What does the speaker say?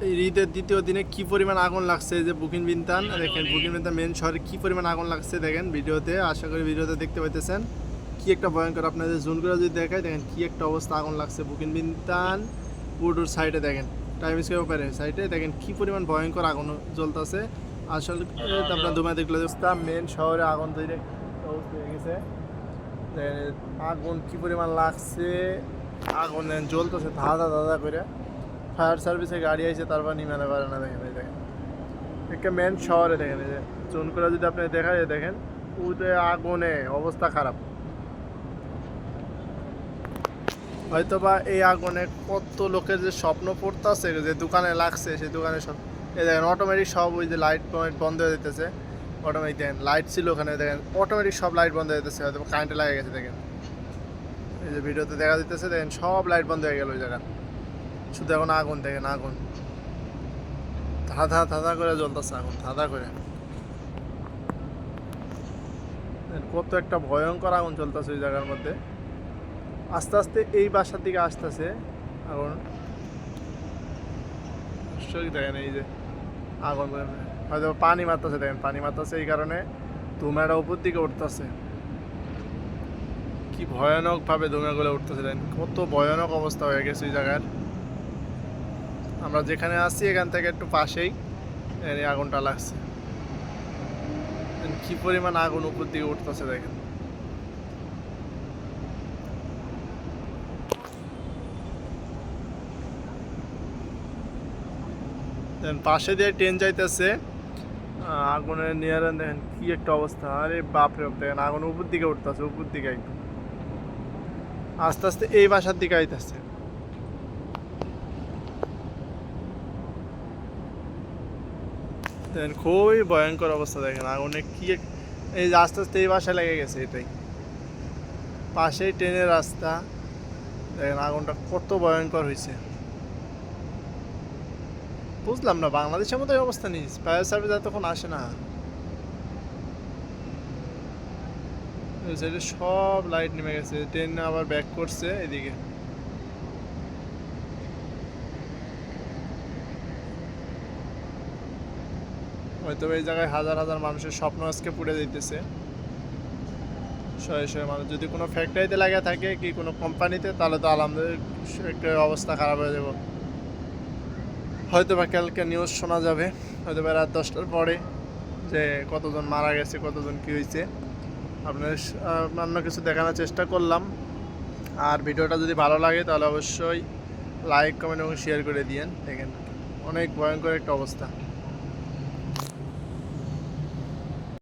এই ঈদের দ্বিতীয় দিনে কি পরিমাণ আগুন লাগছে, যে বুকিং বিন্তান দেখেন, বুকিং বিন্তান মেন শহরে কি পরিমাণ আগুন লাগছে দেখেন ভিডিওতে, আশা করি ভিডিওতে দেখতে পাইতেছেন। কি একটা ভয়ঙ্কর, আপনাদের জুম করে যদি দেখায় দেখেন কি একটা অবস্থা, আগুন লাগছে বুকিং বিন্তান উডুর সাইডে দেখেন, টাইম স্কোয়ার ওপারে সাইডে দেখেন কি পরিমাণ ভয়ঙ্কর আগুন জ্বলতেছে। আসলে আপনার দুমায় দেখলে মেন শহরে আগুন তৈরি অবস্থা হয়ে গেছে, আগুন কি পরিমাণ লাগছে, আগুন জ্বলতেছে ধাঁধা ধাঁধা করে। ফায়ার সার্ভিসের গাড়ি আইছে, তারপর নিমানে পারে না দেখেন। এই দেখেন একটা মেন শহরে দেখেন, এই যে জোন করে যদি আপনি দেখায় দেখেন উদে আগুনে অবস্থা খারাপ। হয়তো বা এই আগুনে কত লোকের যে স্বপ্ন পড়তেছে, যে দোকানে লাগছে সেই দোকানে সব এই দেখেন অটোমেটিক সব ওই যে লাইট পয়েন্ট বন্ধ হয়ে যেতেছে। অটোমেটিক দেখেন লাইট ছিল ওখানে, দেখেন অটোমেটিক সব লাইট বন্ধ হয়ে যেতেছে, হয়তো কারেন্টে লাগে গেছে দেখেন। এই যে ভিডিওতে দেখা দিতেছে দেখেন সব লাইট বন্ধ হয়ে গেল ওই জায়গা, শুধু এখন আগুন দেখেন, আগুন ধাঁধা ধাঁধা করে জ্বলতেছে, আগুন ধাঁধা করে। কত একটা ভয়ঙ্কর আগুন চলতেছে ওই জায়গার মধ্যে। আস্তে আস্তে এই বাসার দিকে আসতেছে আগুন, দেখেন এই যে আগুন হয়তো পানি মারতেছে, দেখেন পানি মারতেছে, এই কারণে ধুমাটা উপর দিকে উঠতেছে। কি ভয়ানক ভাবে ধুমাগুলো উঠতেছে, দেখেন কত ভয়ানক অবস্থা হয়ে গেছে ওই জায়গার। আমরা যেখানে আছি এখান থেকে একটু পাশেই এই আগুনটা লাগছে, কি পরিমাণ আগুন উপর দিকে উঠতেছে দেখেন। পাশে দিয়ে ট্রেন যাইতেছে, আগুনের নিয়ারে দেখেন কি একটা অবস্থা, আরে বাপরে বাপ দেখেন আগুন উপর দিকে উঠতেছে, উপর দিকে একদম আস্তে আস্তে এই বাসার দিকে আইতেছে। দেখেন খুবই ভয়ঙ্কর অবস্থা দেখেন আগুনে কি এই যে আস্তে আস্তে এই বাসায় লেগে গেছে, এটাই পাশেই ট্রেনের রাস্তা, দেখেন আগুনটা কত ভয়ঙ্কর হয়েছে। বুঝলাম না বাংলাদেশের মতো অবস্থা নেই, ফায়ার সার্ভিস এতক্ষণ আসে না, সব লাইট নেমে গেছে, ট্রেন আবার ব্যাক করছে এদিকে। হয়তো এই জায়গায় হাজার হাজার মানুষের স্বপ্ন আজকে পুড়ে দিতেছে, শয়ে শয়ে মানুষ। যদি কোনো ফ্যাক্টরিতে লাগে থাকে কি কোনো কোম্পানিতে, তাহলে তো আলহামদুলিল্লাহ একটা অবস্থা খারাপ হয়ে যাব। হয়তো বা কালকে নিউজ শোনা যাবে, হয়তো বা রাত 10টার পরে, যে কতজন মারা গেছে, কতজন কী হয়েছে। আপনার অন্য কিছু দেখানোর চেষ্টা করলাম। আর ভিডিওটা যদি ভালো লাগে তাহলে অবশ্যই লাইক কমেন্ট এবং শেয়ার করে দিয়েন। দেখেন অনেক ভয়ঙ্কর একটা অবস্থা।